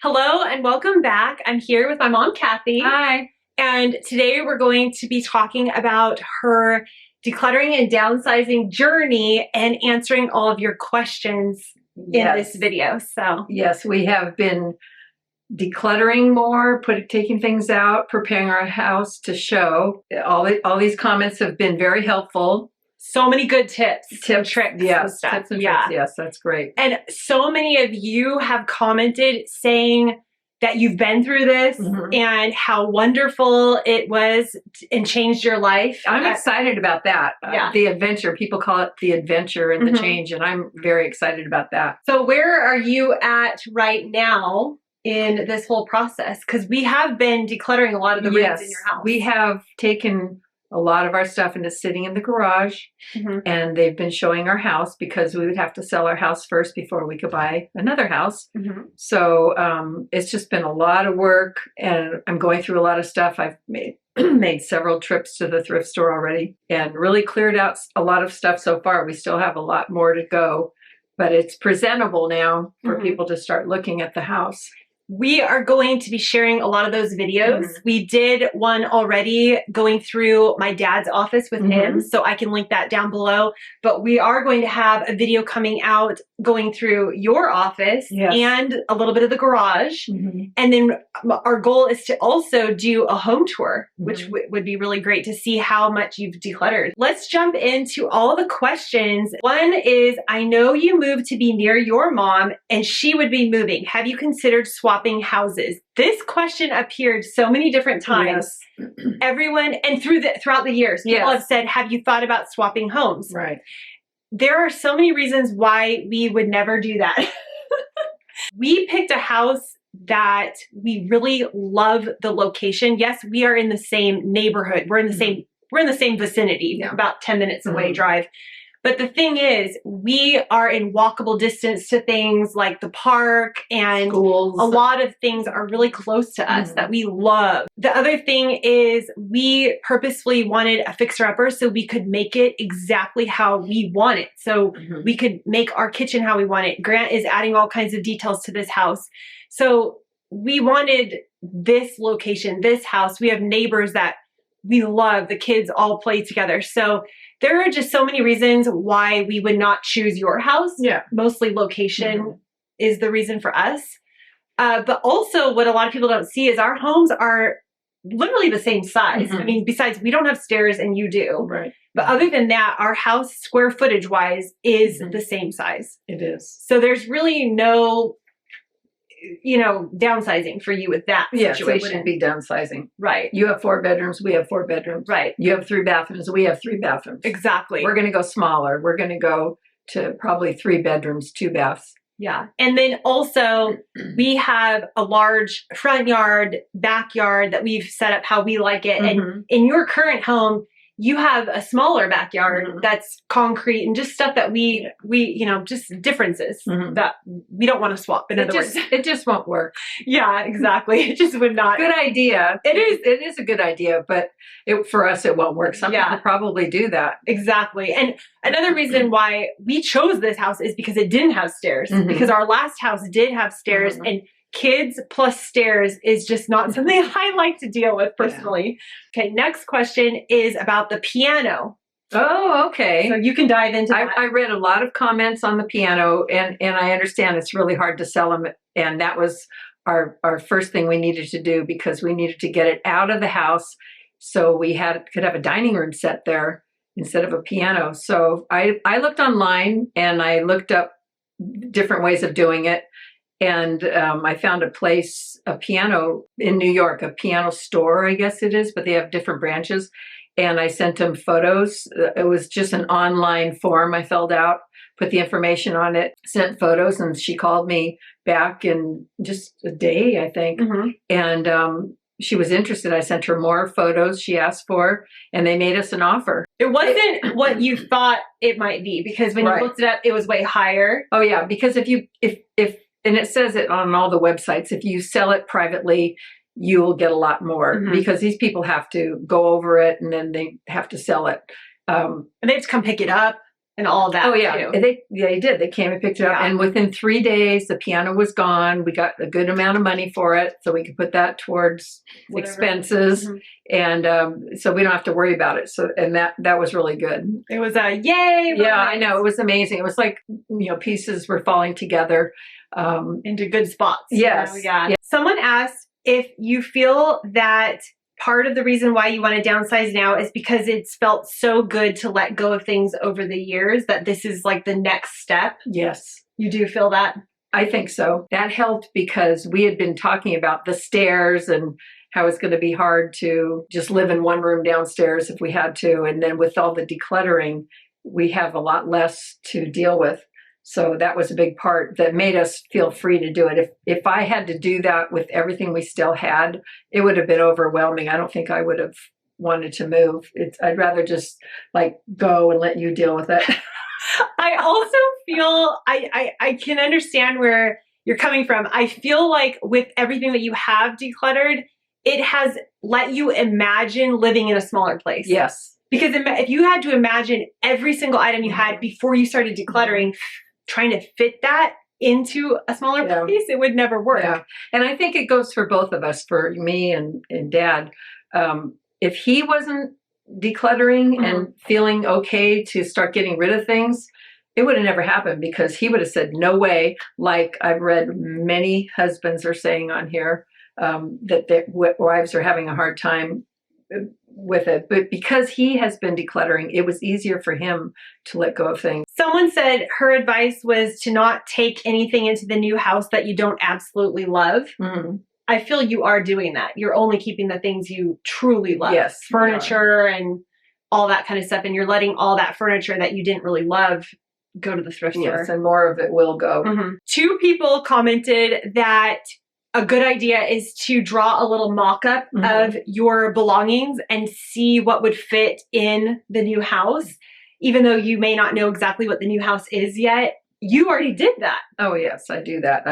Hello and welcome back. I'm here with my mom, Kathy. Hi. And today we're going to be talking about her decluttering and downsizing journey and answering all of your questions in this video. So yes, we have been decluttering more, taking things out, preparing our house to show. All these comments have been very helpful. So many good tips, tricks, and stuff. Tips and tricks. Yes, that's great. And so many of you have commented saying that you've been through this and how wonderful it was and changed your life. I'm excited about that. The adventure. People call it the adventure and the change, and I'm very excited about that. So where are you at right now in this whole process? Because we have been decluttering a lot of the rooms in your house. We have taken a lot of our stuff into sitting in the garage, and they've been showing our house because we would have to sell our house first before we could buy another house. So it's just been a lot of work, and I'm going through a lot of stuff. I've made several trips to the thrift store already and really cleared out a lot of stuff so far. We still have a lot more to go, but it's presentable now for people to start looking at the house. We are going to be sharing a lot of those videos. We did one already going through my dad's office with him, so I can link that down below. But we are going to have a video coming out going through your office and a little bit of the garage. And then our goal is to also do a home tour, which would be really great to see how much you've decluttered. Let's jump into all the questions. One is, I know you moved to be near your mom and she would be moving. Have you considered swapping houses? This question appeared so many different times. Everyone, and throughout the years, people have said, have you thought about swapping homes? Right. There are so many reasons why we would never do that. We picked a house that we really love the location. Yes, we are in the same neighborhood. We're in the same vicinity, about 10 minutes away drive. But the thing is, we are in walkable distance to things like the park, and schools. A lot of things are really close to us that we love. The other thing is we purposefully wanted a fixer-upper so we could make it exactly how we want it. So we could make our kitchen how we want it. Grant is adding all kinds of details to this house. So we wanted this location, this house. We have neighbors that we love. The kids all play together. So there are just so many reasons why we would not choose your house. Mostly location is the reason for us. But also what a lot of people don't see is our homes are literally the same size. I mean, besides we don't have stairs and you do. Right. But other than that, our house square footage wise is the same size. It is. So there's really no, downsizing for you with that situation. Yes, it wouldn't be downsizing. Right. You have 4 bedrooms, we have 4 bedrooms. Right. You have 3 bathrooms, we have 3 bathrooms. Exactly. We're going to go smaller. We're going to go to probably 3 bedrooms, 2 baths. Yeah. And then also we have a large front yard, backyard that we've set up how we like it. And in your current home, you have a smaller backyard that's concrete and just stuff that we just differences that we don't want to swap. In other words, it just won't work. Yeah, exactly. It just would not. Good idea. It is a good idea, but for us, it won't work. Some people probably do that. Exactly. And another reason why we chose this house is because it didn't have stairs, because our last house did have stairs, and kids plus stairs is just not something I like to deal with personally. Okay, next question is about the piano. Oh, okay. So you can dive into that. I read a lot of comments on the piano, and I understand it's really hard to sell them. And that was our first thing we needed to do, because we needed to get it out of the house so we could have a dining room set there instead of a piano. So I looked online and I looked up different ways of doing it. And I found a piano in New York, a piano store, I guess it is, but they have different branches. And I sent them photos. It was just an online form I filled out, put the information on it, sent photos, and she called me back in just a day, I think. And she was interested. I sent her more photos she asked for, and they made us an offer. It wasn't what you thought it might be, because when you looked it up, it was way higher. Oh yeah, because if and it says it on all the websites, if you sell it privately, you will get a lot more, because these people have to go over it and then they have to sell it. And they have to come pick it up. and all that. Oh yeah, too. they did. They came and picked it up, and within 3 days, the piano was gone. We got a good amount of money for it, so we could put that towards expenses, and so we don't have to worry about it. So, and that was really good. It was a yay! Yeah, I know, it was amazing. It was like pieces were falling together into good spots. Yes. Yeah. Someone asked if you feel that part of the reason why you want to downsize now is because it's felt so good to let go of things over the years that this is like the next step. Yes. You do feel that? I think so. That helped because we had been talking about the stairs and how it's going to be hard to just live in one room downstairs if we had to. And then with all the decluttering, we have a lot less to deal with. So that was a big part that made us feel free to do it. If I had to do that with everything we still had, it would have been overwhelming. I don't think I would have wanted to move. I'd rather just like go and let you deal with it. I also feel, I can understand where you're coming from. I feel like with everything that you have decluttered, it has let you imagine living in a smaller place. Yes. Because if you had to imagine every single item you had before you started decluttering, trying to fit that into a smaller place, it would never work. Yeah. And I think it goes for both of us, for me and Dad. If he wasn't decluttering and feeling okay to start getting rid of things, it would have never happened because he would have said, no way. Like I've read many husbands are saying on here that their wives are having a hard time with it. But because he has been decluttering, it was easier for him to let go of things. Someone said her advice was to not take anything into the new house that you don't absolutely love. I feel you are doing that. You're only keeping the things you truly love. Yes. Furniture and all that kind of stuff. And you're letting all that furniture that you didn't really love go to the thrift store. Yes, and more of it will go. 2 people commented that a good idea is to draw a little mock-up of your belongings and see what would fit in the new house. Even though you may not know exactly what the new house is yet, you already did that. Oh yes, I do that.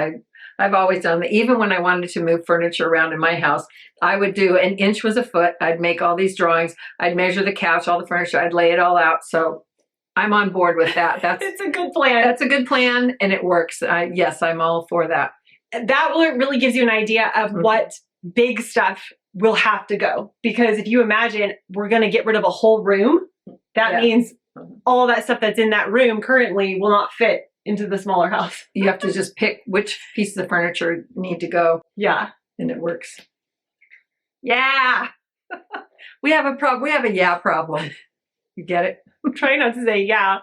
I've always done that. Even when I wanted to move furniture around in my house, I would do an inch was a foot. I'd make all these drawings. I'd measure the couch, all the furniture. I'd lay it all out. So I'm on board with that. It's a good plan. That's a good plan, and it works. Yes, I'm all for that. That really gives you an idea of what big stuff will have to go. Because if you imagine we're going to get rid of a whole room, that means all that stuff that's in that room currently will not fit into the smaller house. You have to just pick which pieces of furniture need to go. Yeah. And it works. Yeah. We have a problem. We have a yeah problem. You get it? I'm trying not to say yeah.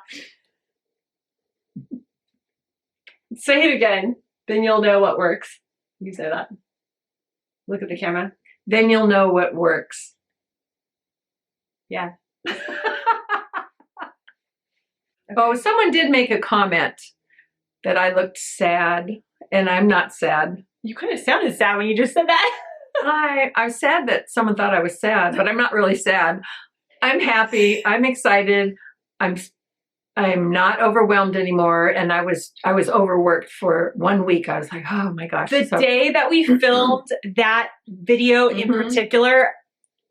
Say it again. Then you'll know what works. You say that. Look at the camera. Then you'll know what works. Yeah. Oh, someone did make a comment that I looked sad, and I'm not sad. You kind of sounded sad when you just said that. I'm sad that someone thought I was sad, but I'm not really sad. I'm happy. I'm excited. I'm not overwhelmed anymore. And I was overworked for 1 week. I was like, oh my gosh. The day that we filmed that video in particular,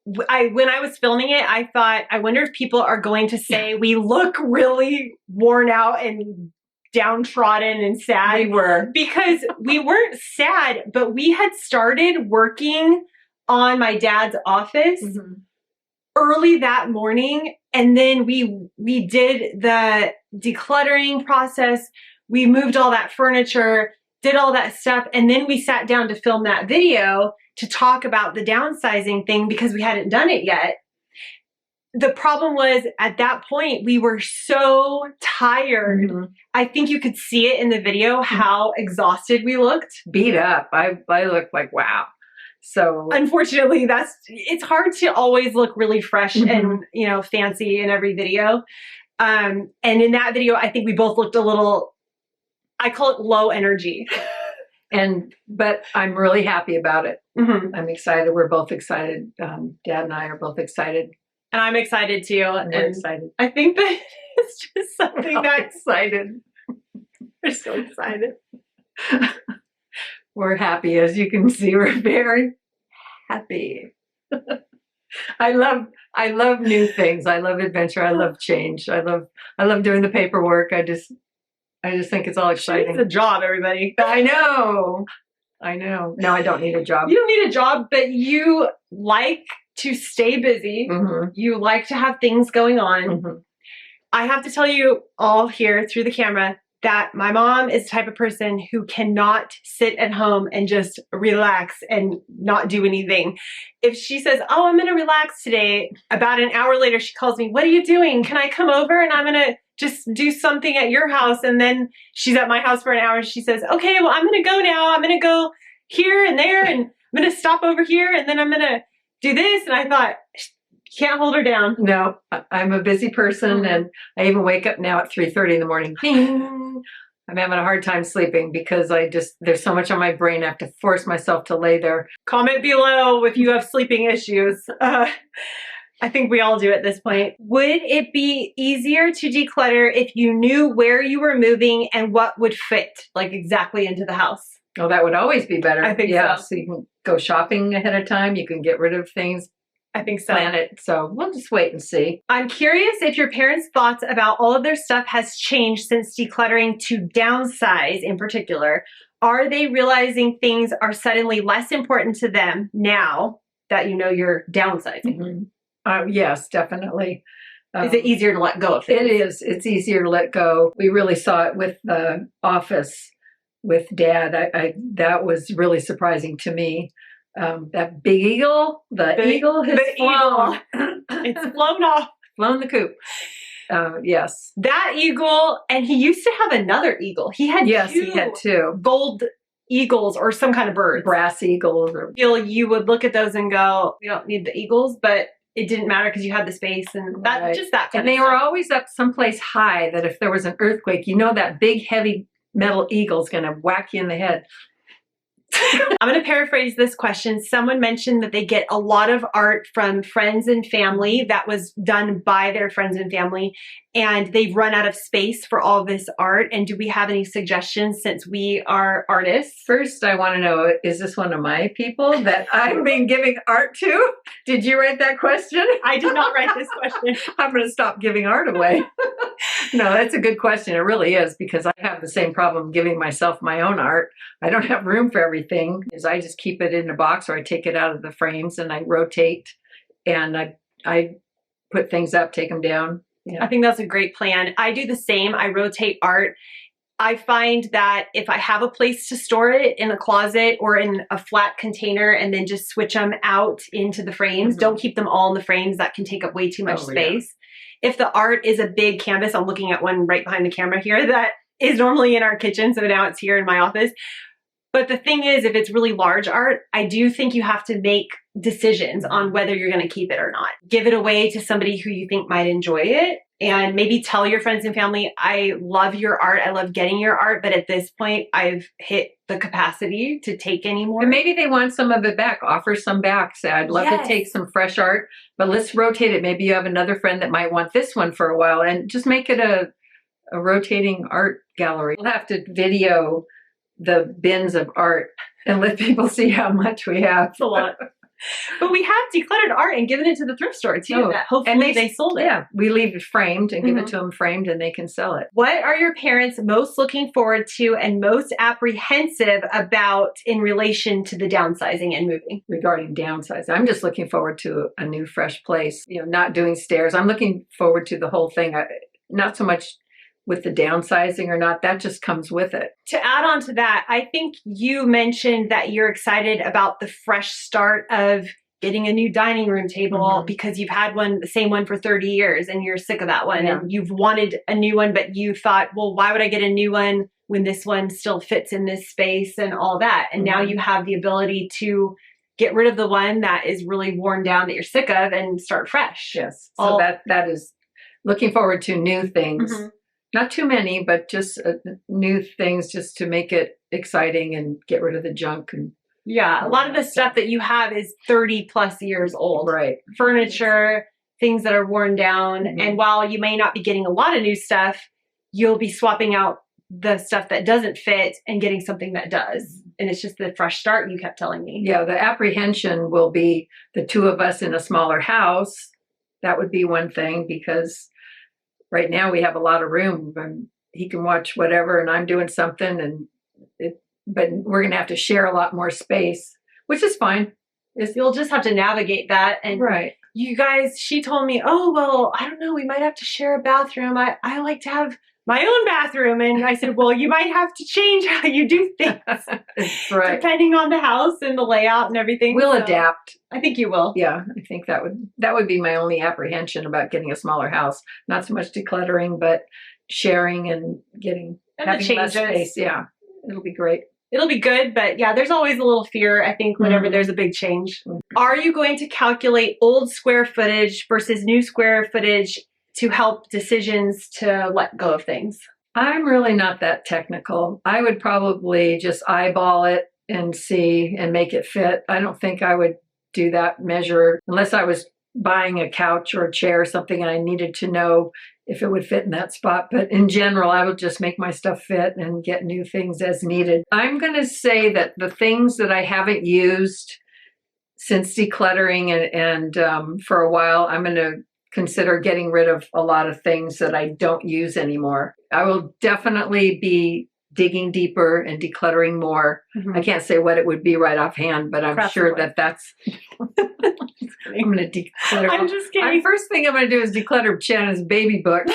when I was filming it, I thought, I wonder if people are going to say we look really worn out and downtrodden and sad. We were. Because we weren't sad, but we had started working on my dad's office early that morning. And then we did the decluttering process. We moved all that furniture, did all that stuff. And then we sat down to film that video to talk about the downsizing thing because we hadn't done it yet. The problem was at that point, we were so tired. I think you could see it in the video, how exhausted we looked. Beat up. I looked like, wow. So unfortunately, it's hard to always look really fresh and, fancy in every video. And in that video, I think we both looked a little, I call it low energy. But I'm really happy about it. I'm excited. We're both excited. Dad and I are both excited. And I'm excited too. And we're excited. I think that it's just something that's excited. We're so excited. We're happy, as you can see. We're very happy. I love new things. I love adventure. I love change. I love doing the paperwork. I just think it's all exciting. It's a job, everybody. I know. No, I don't need a job. You don't need a job, but you like to stay busy. Mm-hmm. You like to have things going on. Mm-hmm. I have to tell you all here through the camera that my mom is the type of person who cannot sit at home and just relax and not do anything. If she says, oh, I'm going to relax today, about an hour later, she calls me, what are you doing? Can I come over and I'm going to just do something at your house? And then she's at my house for an hour and she says, okay, well, I'm going to go now. I'm going to go here and there and I'm going to stop over here and then I'm going to do this. And I thought, can't hold her down. No, I'm a busy person, and I even wake up now at 3:30 in the morning. Ding! I'm having a hard time sleeping because there's so much on my brain. I have to force myself to lay there. Comment below if you have sleeping issues. I think we all do at this point. Would it be easier to declutter if you knew where you were moving and what would fit, like exactly into the house? Oh, that would always be better. I think so. So You can go shopping ahead of time. You can get rid of things. I think so. Plan it. So we'll just wait and see. I'm curious if your parents' thoughts about all of their stuff has changed since decluttering to downsize in particular. Are they realizing things are suddenly less important to them now that you know you're downsizing? Mm-hmm. Yes, definitely. Is it easier to let go of things? It is. It's easier to let go. We really saw it with the office with Dad. That was really surprising to me. That big eagle, the eagle has flown. It's flown off. Flown the coop. Yes. That eagle, and he used to have another eagle. He had two gold eagles or some kind of bird. Brass eagles. You would look at those and go, we don't need the eagles, but it didn't matter because you had the space and that right. Just that kind and of they were always up someplace high that if there was an earthquake, that big heavy metal eagle's going to whack you in the head. I'm going to paraphrase this question. Someone mentioned that they get a lot of art from friends and family that was done by their friends and family, and they've run out of space for all this art. And do we have any suggestions since we are artists? First, I want to know, is this one of my people that I've been giving art to? Did you write that question? I did not write this question. I'm going to stop giving art away. No, that's a good question. It really is, because I have the same problem giving myself my own art. I don't have room for everything. Is I just keep it in a box or I take it out of the frames and I rotate and I put things up, take them down. Yeah. I think that's a great plan. I do the same. I rotate art. I find that if I have a place to store it in a closet or in a flat container and then just switch them out into the frames, don't keep them all in the frames. That can take up way too much space. Yeah. If the art is a big canvas, I'm looking at one right behind the camera here that is normally in our kitchen. So now it's here in my office. But the thing is, if it's really large art, I do think you have to make decisions on whether you're going to keep it or not. Give it away to somebody who you think might enjoy it, and maybe tell your friends and family, I love your art. I love getting your art. But at this point, I've hit the capacity to take any more. And maybe they want some of it back. Offer some back. Say, I'd love to take some fresh art, but let's rotate it. Maybe you have another friend that might want this one for a while, and just make it a rotating art gallery. We'll have to video the bins of art and let people see how much we have. It's a lot. But we have decluttered art and given it to the thrift store too. That hopefully they sold it. Yeah, we leave it framed and give it to them framed and they can sell it. What are your parents most looking forward to and most apprehensive about in relation to the downsizing and moving? Regarding downsizing, I'm just looking forward to a new fresh place, not doing stairs. I'm looking forward to the whole thing. Not so much with the downsizing or not, that just comes with it. To add on to that, I think you mentioned that you're excited about the fresh start of getting a new dining room table because you've had the same one for 30 years and you're sick of that one and you've wanted a new one, but you thought, well, why would I get a new one when this one still fits in this space and all that? And now you have the ability to get rid of the one that is really worn down that you're sick of and start fresh. Yes. So that is looking forward to new things. Not too many, but just new things just to make it exciting and get rid of the junk. And yeah, a lot of the stuff that you have is 30 plus years old. Right. Furniture, things that are worn down. And while you may not be getting a lot of new stuff, you'll be swapping out the stuff that doesn't fit and getting something that does. and it's just the fresh start you kept telling me. Yeah, the apprehension will be the two of us in a smaller house. That would be one thing, because right now we have a lot of room and he can watch whatever and I'm doing something, but we're going to have to share a lot more space, which is fine. You'll just have to navigate that. And right. You guys, she told me, oh, well, I don't know, we might have to share a bathroom. I like to have my own bathroom. And I said, well, you might have to change how you do things. That's right. Depending on the house and the layout and everything. We'll adapt. I think you will. Yeah, I think that would be my only apprehension about getting a smaller house. Not so much decluttering, but sharing and having less space. Yeah, it'll be great. It'll be good, but yeah, there's always a little fear, I think, whenever there's a big change. Are you going to calculate old square footage versus new square footage to help decisions to let go of things? I'm really not that technical. I would probably just eyeball it and see and make it fit. I don't think I would do that measure unless I was buying a couch or a chair or something and I needed to know if it would fit in that spot. But in general, I would just make my stuff fit and get new things as needed. I'm going to say that the things that I haven't used since decluttering and for a while, I'm going to consider getting rid of a lot of things that I don't use anymore. I will definitely be digging deeper and decluttering more. I can't say what it would be right offhand, but I'm sure that's I'm going to declutter. I'm just kidding. First thing I'm going to do is declutter Shannon's baby books.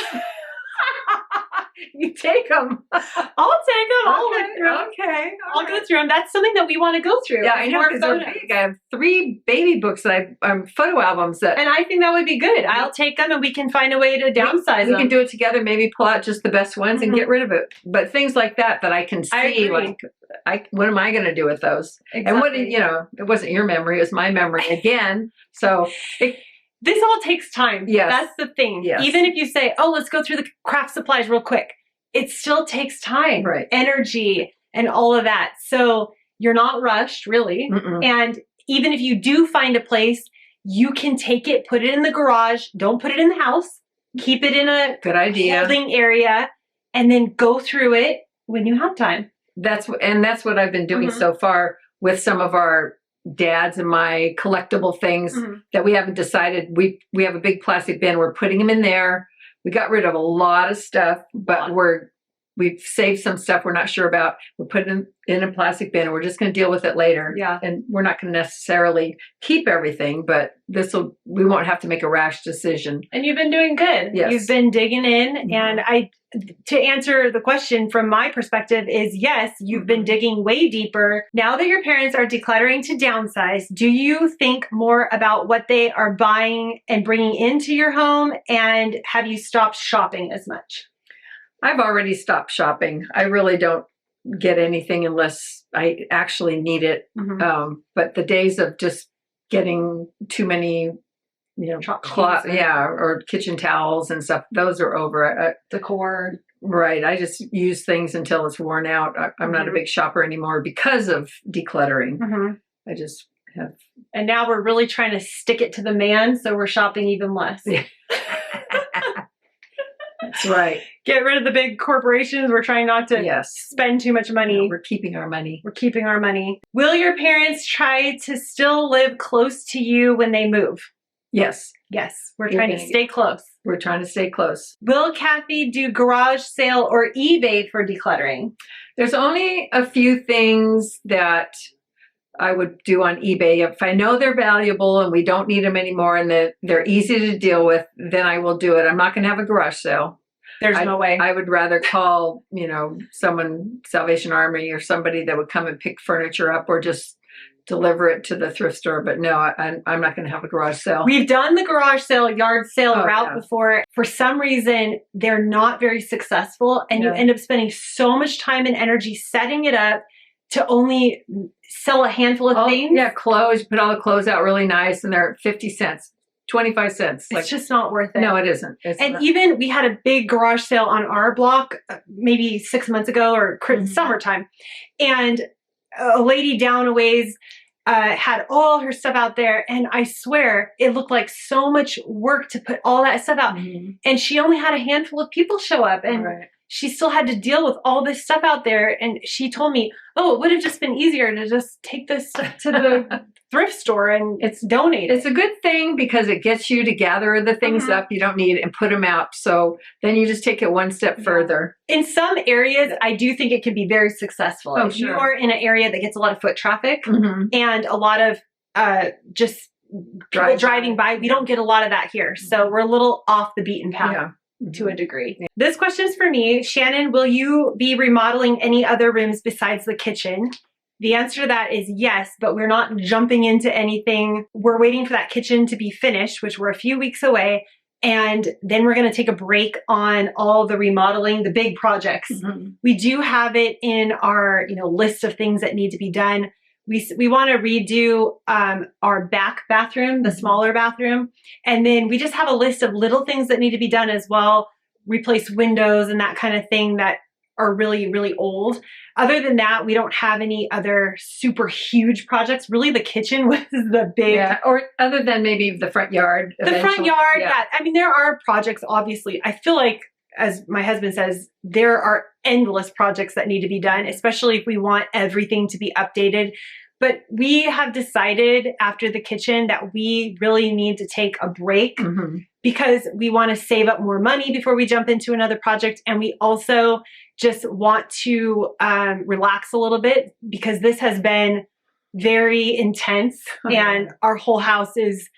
You take them. I'll take them. I'll look through them. Okay. I'll go through them. That's something that we want to go through. Yeah, I know, because they're big. I have 3 baby books that photo albums that. And I think that would be good. I'll take them and we can find a way to downsize them. We can do it together. Maybe pull out just the best ones and get rid of it. But things like that I can see, what am I going to do with those? Exactly. And it wasn't your memory, it was my memory again. So this all takes time. Yes. That's the thing. Yes. Even if you say, oh, let's go through the craft supplies real quick, it still takes time, right, energy, and all of that. So you're not rushed, really. And even if you do find a place, you can take it, put it in the garage. Don't put it in the house. Keep it in a good idea holding area, and then go through it when you have time. That's what I've been doing so far with some of our dad's and my collectible things that we haven't decided. We have a big plastic bin. We're putting them in there. We got rid of a lot of stuff, but we've saved some stuff we're not sure about. We're putting in a plastic bin and we're just going to deal with it later. Yeah. And we're not going to necessarily keep everything, but we won't have to make a rash decision. And you've been doing good. Yes. You've been digging in. And to answer the question from my perspective is yes, you've been digging way deeper. Now that your parents are decluttering to downsize, do you think more about what they are buying and bringing into your home? And have you stopped shopping as much? I've already stopped shopping. I really don't get anything unless I actually need it. But the days of just getting too many, cloth, or kitchen towels and stuff, those are over. Decor. Right. I just use things until it's worn out. I'm not a big shopper anymore because of decluttering. I just have. And now we're really trying to stick it to the man, so we're shopping even less. Yeah. That's right. Get rid of the big corporations. We're trying not to spend too much money. No, we're keeping our money. We're keeping our money. Will your parents try to still live close to you when they move? Yes. Yes. We're trying to stay close. We're trying to stay close. Will Kathy do garage sale or eBay for decluttering? There's only a few things that I would do on eBay. If I know they're valuable and we don't need them anymore and that they're easy to deal with, then I will do it. I'm not going to have a garage sale. There's no way. I would rather call, someone, Salvation Army or somebody that would come and pick furniture up or just deliver it to the thrift store. But no, I'm not going to have a garage sale. We've done the garage sale, yard sale route before. For some reason, they're not very successful. And you end up spending so much time and energy setting it up to only sell a handful of things. Yeah, clothes. Put all the clothes out really nice and they're 50 cents. 25 cents. It's just not worth it. No, it isn't. Even we had a big garage sale on our block maybe 6 months ago or summertime. And a lady down a ways had all her stuff out there. And I swear it looked like so much work to put all that stuff out. And she only had a handful of people show up. And she still had to deal with all this stuff out there. And she told me, oh, it would have just been easier to just take this stuff to the thrift store and donate. It's a good thing because it gets you to gather the things up you don't need and put them out. So then you just take it one step further. In some areas, I do think it can be very successful. Oh, if you are in an area that gets a lot of foot traffic and a lot of just people driving by, we don't get a lot of that here. So we're a little off the beaten path to a degree. This question is for me. Shannon, will you be remodeling any other rooms besides the kitchen? The answer to that is yes, but we're not jumping into anything. We're waiting for that kitchen to be finished, which we're a few weeks away. And then we're going to take a break on all the remodeling, the big projects. We do have it in our, list of things that need to be done. We want to redo our back bathroom, the smaller bathroom. And then we just have a list of little things that need to be done as well. Replace windows and that kind of thing that are really, really old. Other than that, we don't have any other super huge projects. Really, the kitchen was the big... Yeah, or other than maybe the front yard. The front yard, I mean, there are projects, obviously. I feel like, as my husband says, there are endless projects that need to be done, especially if we want everything to be updated. But we have decided after the kitchen that we really need to take a break because we want to save up more money before we jump into another project. And we also just want to relax a little bit because this has been very intense and our whole house is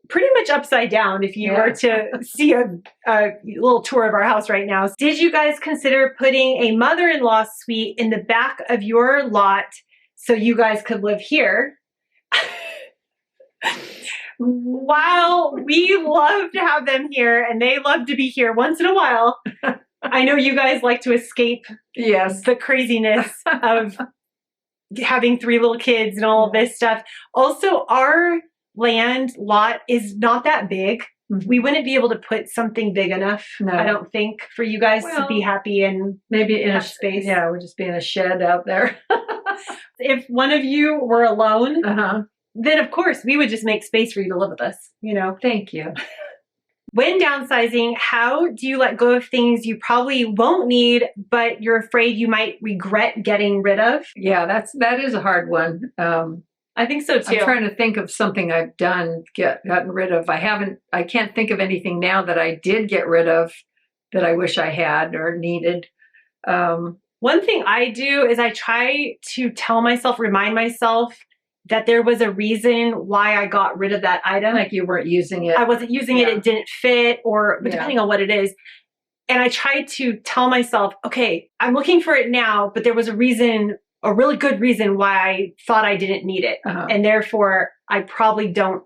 pretty much upside down if you were to see a little tour of our house right now. Did you guys consider putting a mother-in-law suite in the back of your lot so you guys could live here? While we love to have them here and they love to be here once in a while, I know you guys like to escape the craziness of having 3 little kids and all of this stuff. Also, our land lot is not that big. We wouldn't be able to put something big enough, I don't think, for you guys to be happy and maybe in a space. Yeah, we'll just be in a shed out there. If one of you were alone, then of course we would just make space for you to live with us, Thank you. When downsizing, how do you let go of things you probably won't need, but you're afraid you might regret getting rid of? Yeah, that is a hard one. I think so too. I'm trying to think of something I've gotten rid of. I can't think of anything now that I did get rid of that I wish I had or needed. One thing I do is I try to remind myself that there was a reason why I got rid of that item. Like you weren't using it. I wasn't using it. It didn't fit but depending on what it is. And I try to tell myself, okay, I'm looking for it now, but there was a reason, a really good reason why I thought I didn't need it. And therefore I probably don't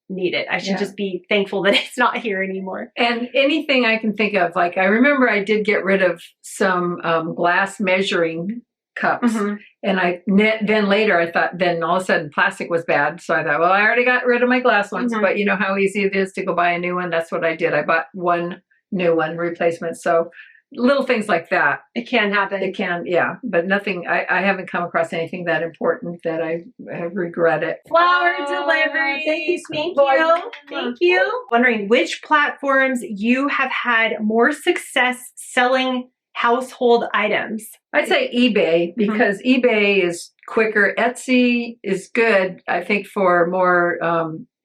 need it. I should just be thankful that it's not here anymore. And anything I can think of, like I remember I did get rid of some glass measuring cups. And then later I thought, then all of a sudden plastic was bad. So I thought, well, I already got rid of my glass ones, but you know how easy it is to go buy a new one. That's what I did. I bought one new one replacement. So little things like that. It can happen. It can, but nothing, I haven't come across anything that important that I have regretted. Flower delivery. Thank you. Thank you. Wondering which platforms you have had more success selling household items. I'd say eBay because eBay is quicker. Etsy is good, I think, for more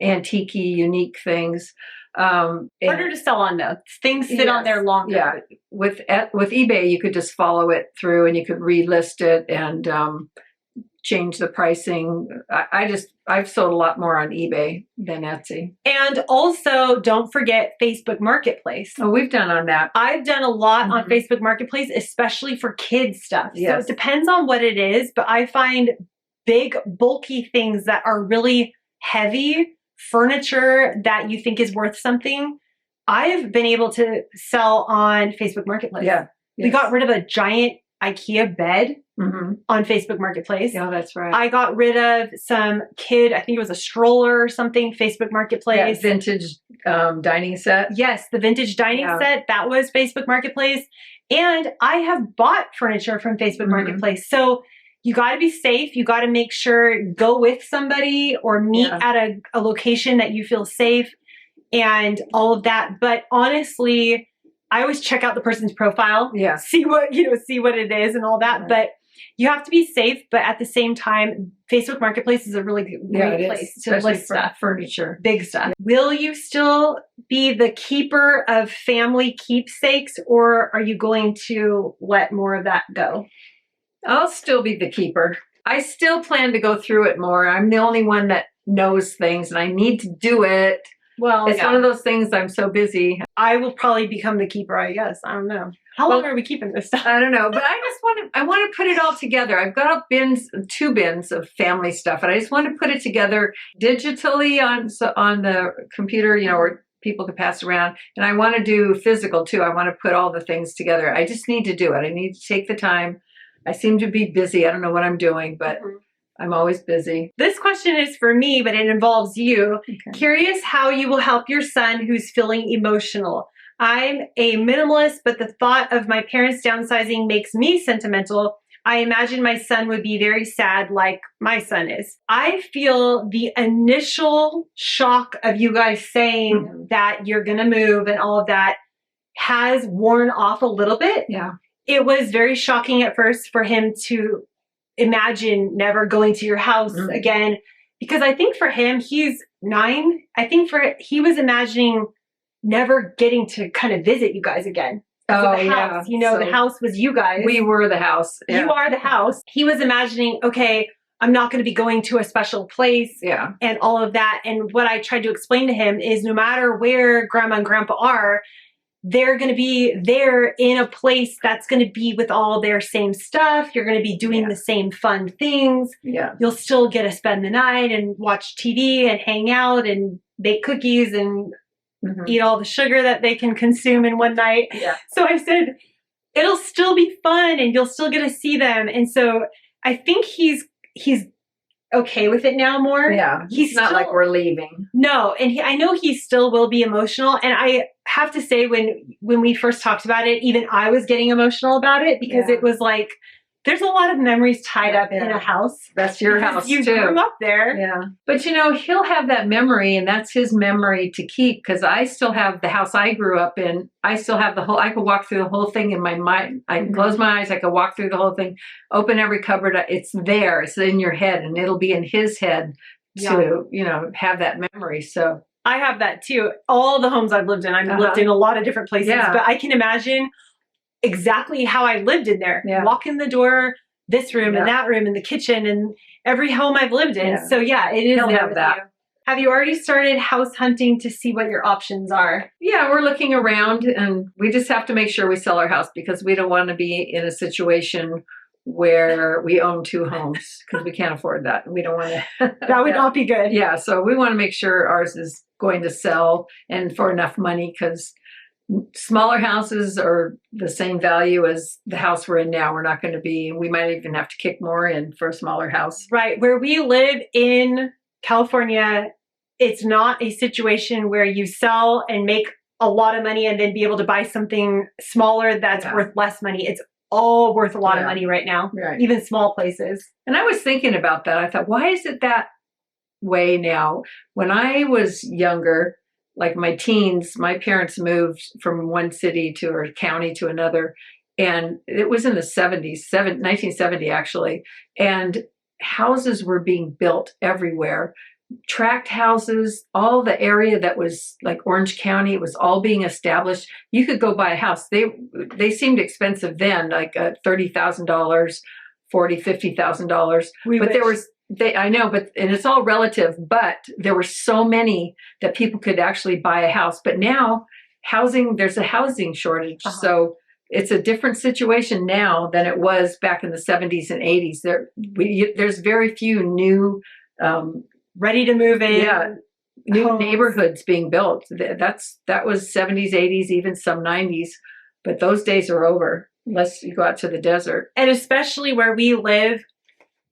antique-y, unique things. Harder to sell on though. Things sit on there longer. Yeah, with eBay, you could just follow it through and you could relist it and change the pricing. I've sold a lot more on eBay than Etsy. And also, don't forget Facebook Marketplace. Oh, we've done on that. I've done a lot on Facebook Marketplace, especially for kids stuff. So it depends on what it is, but I find big, bulky things that are really heavy, furniture that you think is worth something, I've been able to sell on Facebook Marketplace. We got rid of a giant IKEA bed on Facebook Marketplace. Yeah, that's right. I got rid of some I think it was a stroller or something, Facebook Marketplace. Vintage dining set. Yes, the vintage dining set, that was Facebook Marketplace. And I have bought furniture from Facebook Marketplace. So you got to be safe. You got to make sure, go with somebody or meet at a location that you feel safe and all of that. But honestly, I always check out the person's profile, Yeah. see what it is and all that. Right. But you have to be safe. But at the same time, Facebook Marketplace is a really great place to list stuff. Furniture. Big stuff. Yeah. Will you still be the keeper of family keepsakes, or are you going to let more of that go? I'll still be the keeper. I still plan to go through it more. I'm the only one that knows things, and I need to do it. Well, it's one of those things. I'm so busy. I will probably become the keeper, I guess. I don't know. How long are we keeping this stuff? I don't know, but I want to put it all together. I've got two bins of family stuff, and I just want to put it together digitally on the computer, where people can pass around. And I want to do physical too. I want to put all the things together. I just need to do it. I need to take the time. I seem to be busy. I don't know what I'm doing, but I'm always busy. This question is for me, but it involves you. Okay. Curious how you will help your son who's feeling emotional. I'm a minimalist, but the thought of my parents downsizing makes me sentimental. I imagine my son would be very sad like my son is. I feel the initial shock of you guys saying that you're going to move and all of that has worn off a little bit. Yeah. It was very shocking at first for him to imagine never going to your house again, because I think for him, he's 9. I think he was imagining never getting to kind of visit you guys again. Oh, the house, yeah. The house was you guys. We were the house. Yeah. You are the house. He was imagining, okay, I'm not going to be going to a special place and all of that. And what I tried to explain to him is no matter where grandma and grandpa are, they're going to be there in a place that's going to be with all their same stuff. You're going to be doing the same fun things. Yeah. You'll still get to spend the night and watch TV and hang out and bake cookies and eat all the sugar that they can consume in one night. Yeah. So I said, it'll still be fun and you'll still get to see them. And so I think he's okay with it now more. Yeah. He's not like we're leaving. No. And I know he still will be emotional. And I have to say when we first talked about it, even I was getting emotional about it because it was like, there's a lot of memories tied up in a house. That's your house too. You grew up there. Yeah. But he'll have that memory and that's his memory to keep because I still have the house I grew up in. I still have I could walk through the whole thing in my mind. I can close my eyes. I could walk through the whole thing, open every cupboard. It's there. It's in your head and it'll be in his head to, have that memory. So I have that too. All the homes I've lived in, I've lived in a lot of different places, but I can imagine exactly how I lived in there. Walk in the door, this room and that room and the kitchen and every home I've lived in. So it is. He'll have that. You. Have you already started house hunting to see what your options are? Yeah, we're looking around and we just have to make sure we sell our house because we don't want to be in a situation where we own 2 homes because we can't afford that. We don't want to. That would not be good. Yeah, so we want to make sure ours is going to sell and for enough money because smaller houses are the same value as the house we're in now. We're not going to be, we might even have to kick more in for a smaller house. Right. Where we live in California, it's not a situation where you sell and make a lot of money and then be able to buy something smaller that's worth less money. It's all worth a lot of money right now, even small places. And I was thinking about that. I thought, why is it that way now? When I was younger, like my teens, my parents moved from one city or county to another. And it was in the 70s, 1970 actually. And houses were being built everywhere. Tract houses, all the area that was like Orange County, it was all being established. You could go buy a house. They seemed expensive then, like $30,000, $40,000, $50,000. But there was, I know, and it's all relative, but there were so many that people could actually buy a house. But now there's a housing shortage. So it's a different situation now than it was back in the 70s and 80s. There's very few new, ready to move in, new neighborhoods being built. That was 70s, 80s, even some 90s, but those days are over unless you go out to the desert. And especially where we live,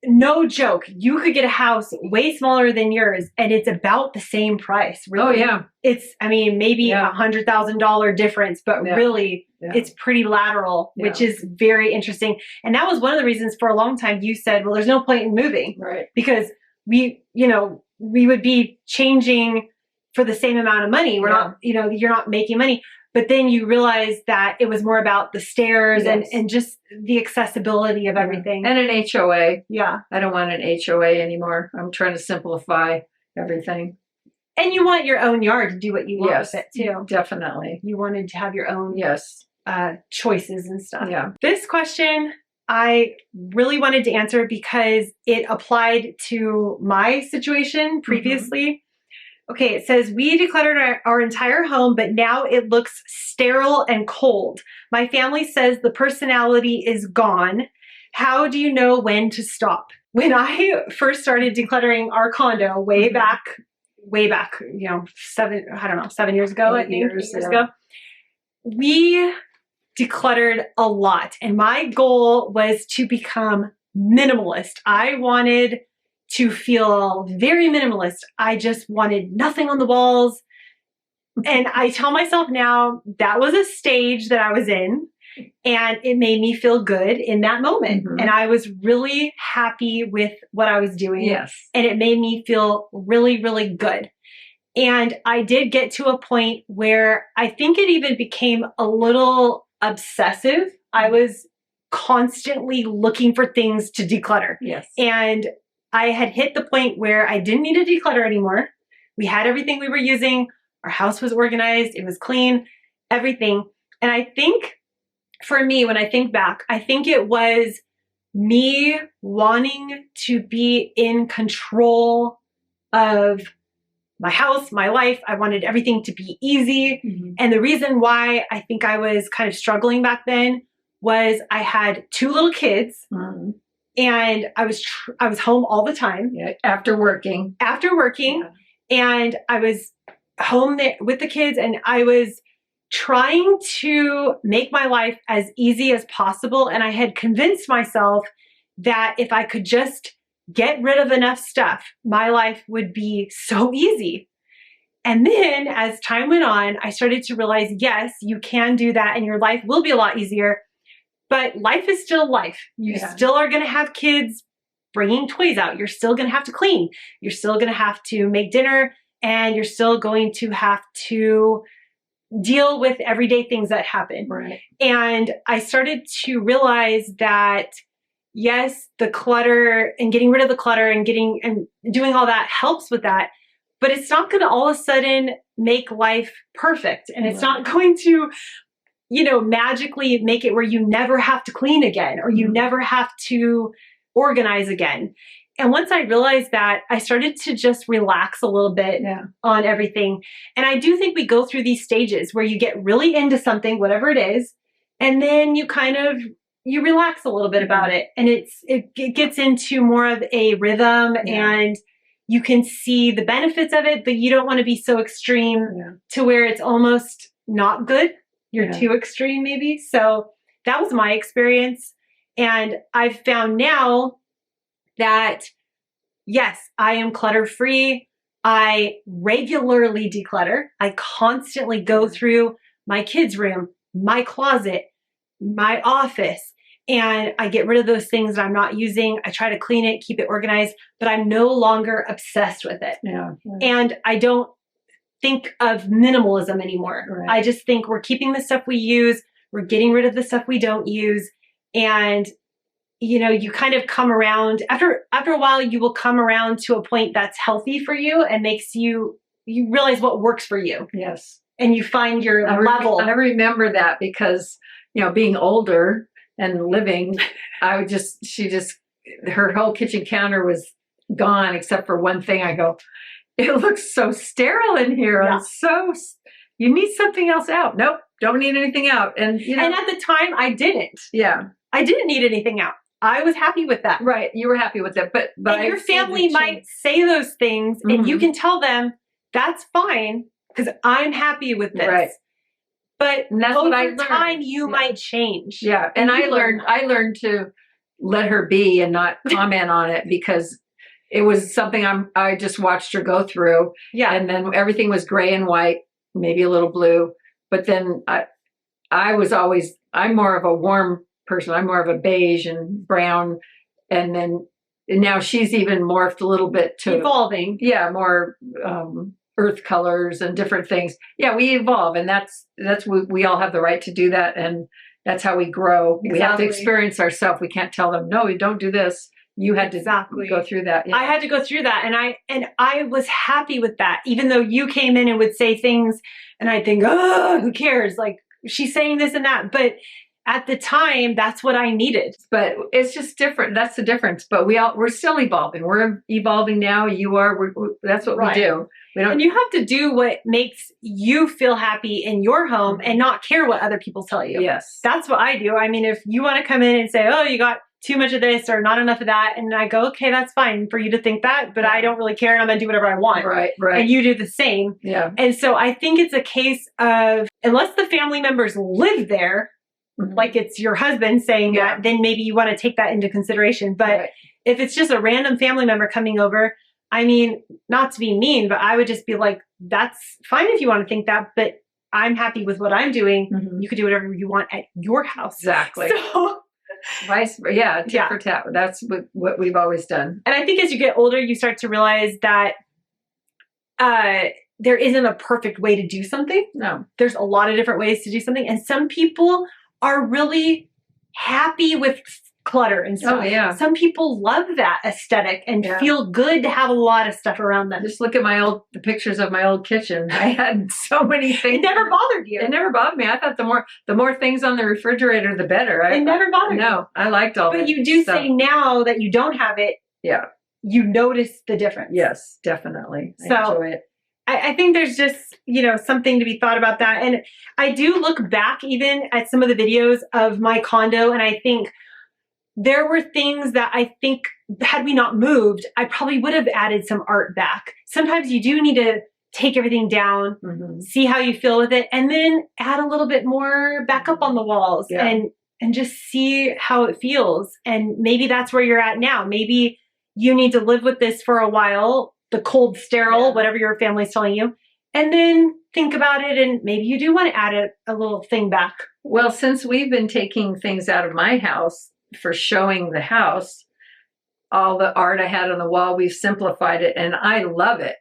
no joke, you could get a house way smaller than yours and it's about the same price. Really. Oh yeah. It's, maybe $100,000 difference, but really it's pretty lateral, which is very interesting. And that was one of the reasons for a long time you said, well, there's no point in moving. Right. Because we would be changing for the same amount of money. We're not, you're not making money. But then you realize that it was more about the stairs and just the accessibility of everything. And an HOA. Yeah. I don't want an HOA anymore. I'm trying to simplify everything. And you want your own yard to do what you want with it too. Definitely. You wanted to have your own choices and stuff. Yeah. This question I really wanted to answer because it applied to my situation previously. Okay, it says, we decluttered our entire home, but now it looks sterile and cold. My family says the personality is gone. How do you know when to stop? When I first started decluttering our condo way back, 7 years ago, 8 years ago, we decluttered a lot. And my goal was to become minimalist. I wanted to feel very minimalist. I just wanted nothing on the walls. And I tell myself now that was a stage that I was in, and it made me feel good in that moment. And I was really happy with what I was doing. Yes. And it made me feel really, really good. And I did get to a point where I think it even became a little obsessive. I was constantly looking for things to declutter. Yes. And I had hit the point where I didn't need to declutter anymore. We had everything we were using. Our house was organized. It was clean, everything. And I think for me, when I think back, I think it was me wanting to be in control of my house, my life. I wanted everything to be easy. And the reason why I think I was kind of struggling back then was I had 2 little kids. And I was home all the time. After working. And I was home there with the kids, and I was trying to make my life as easy as possible. And I had convinced myself that if I could just get rid of enough stuff, my life would be so easy. And then as time went on, I started to realize, yes, you can do that and your life will be a lot easier. But life is still life. You still are going to have kids bringing toys out. You're still going to have to clean. You're still going to have to make dinner, and you're still going to have to deal with everyday things that happen. Right. And I started to realize that, yes, the clutter and getting rid of the clutter and doing all that helps with that. But it's not going to all of a sudden make life perfect. And it's not going to magically make it where you never have to clean again, or you never have to organize again. And once I realized that, I started to just relax a little bit on everything. And I do think we go through these stages where you get really into something, whatever it is, and then you relax a little bit about it. And it gets into more of a rhythm, and you can see the benefits of it, but you don't want to be so extreme to where it's almost not good. You're too extreme maybe. So that was my experience. And I've found now that, yes, I am clutter free. I regularly declutter. I constantly go through my kids' room, my closet, my office, and I get rid of those things that I'm not using. I try to clean it, keep it organized, but I'm no longer obsessed with it. And I don't think of minimalism anymore. I just think we're keeping the stuff we use, we're getting rid of the stuff we don't use. And you kind of come around after a while, you will come around to a point that's healthy for you and makes you realize what works for you. Yes. And you find your level. I remember that because, being older and living, her whole kitchen counter was gone except for one thing. I go, it looks so sterile in here. You need something else out. Nope, don't need anything out. And and at the time I didn't. Yeah. I didn't need anything out. I was happy with that. Right. You were happy with it. But and your family might say those things and you can tell them that's fine because I'm happy with this. Right. But over time you might change. Yeah. And I learned to let her be and not comment on it because it was something I just watched her go through. Yeah. And then everything was gray and white, maybe a little blue. But then I'm more of a warm person. I'm more of a beige and brown. And now she's even morphed a little bit to evolving. Yeah. More earth colors and different things. Yeah, we evolve, and that's we all have the right to do that, and that's how we grow. Exactly. We have to experience ourselves. We can't tell them, no, you don't do this. You had to go through that. Yeah. I had to go through that, and I was happy with that, even though you came in and would say things, and I'd think, oh, who cares? Like, she's saying this and that, but at the time, that's what I needed. But it's just different. That's the difference. But we're still evolving. We're evolving now. You are. That's what we do. We don't. And you have to do what makes you feel happy in your home and not care what other people tell you. Yes. That's what I do. I mean, if you want to come in and say, oh, you got too much of this or not enough of that, and I go, okay, that's fine for you to think that, but I don't really care, and I'm gonna do whatever I want. Right. And you do the same. Yeah. And so I think it's a case of, unless the family members live there, like it's your husband saying that, then maybe you want to take that into consideration. But if it's just a random family member coming over, I mean, not to be mean, but I would just be like, that's fine if you want to think that, but I'm happy with what I'm doing. You could do whatever you want at your house. Exactly. So, tit for tat. That's what we've always done. And I think as you get older, you start to realize that there isn't a perfect way to do something. No. There's a lot of different ways to do something. And some people are really happy with clutter and stuff. Oh, yeah. Some people love that aesthetic and feel good to have a lot of stuff around them. Just look at the pictures of my old kitchen. I had so many things. It never bothered you. It never bothered me. I thought the more things on the refrigerator, the better. It never bothered you. No, I liked all that. But you do say now that you don't have it. Yeah. You notice the difference. Yes, definitely. So, I enjoy it. I think there's just, something to be thought about that. And I do look back even at some of the videos of my condo, and I think there were things that I think had we not moved, I probably would have added some art back. Sometimes you do need to take everything down, see how you feel with it, and then add a little bit more back up on the walls and just see how it feels. And maybe that's where you're at now. Maybe you need to live with this for a while, the cold, sterile, whatever your family's telling you, and then think about it, and maybe you do want to add a little thing back. Well, since we've been taking things out of my house for showing the house, all the art I had on the wall, we've simplified it, and I love it.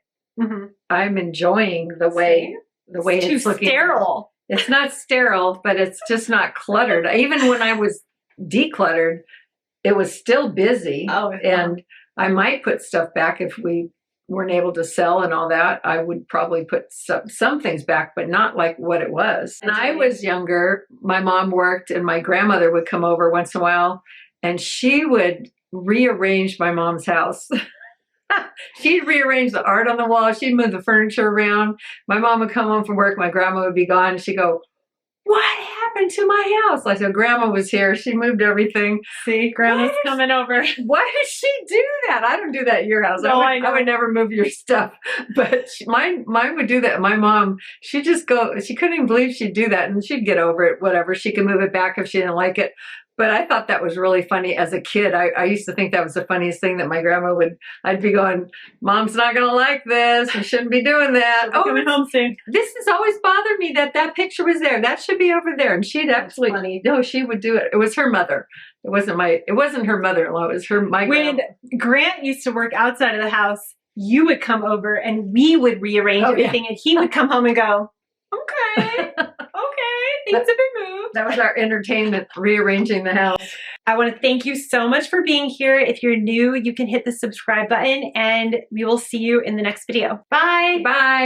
I'm enjoying the way it's looking. Sterile. It's not sterile, but it's just not cluttered. Even when I was decluttered, it was still busy. And I might put stuff back if we weren't able to sell and all that. I would probably put some things back, but not like what it was. When I was younger, my mom worked, and my grandmother would come over once in a while, and she would rearrange my mom's house. She'd rearrange the art on the wall. She'd move the furniture around. My mom would come home from work. My grandma would be gone. And she'd go, what happened to my house? I said, Grandma was here. She moved everything. See, Grandma's coming over. Why does she do that? I don't do that at your house. No, I would never move your stuff. But mine would do that. My mom, she couldn't even believe she'd do that. And she'd get over it, whatever. She could move it back if she didn't like it. But I thought that was really funny as a kid. I used to think that was the funniest thing, that my grandma I'd be going, Mom's not going to like this. You shouldn't be doing that. Coming home soon. This has always bothered me that picture was there. That should be over there. And she'd actually, no, she would do it. It was her mother. It wasn't her mother-in-law. It was my grandma. When Grant used to work outside of the house, you would come over and we would rearrange everything, and he would come home and go, okay. Things have been moved. That was our entertainment, rearranging the house. I want to thank you so much for being here. If you're new, you can hit the subscribe button, and we will see you in the next video. Bye. Bye.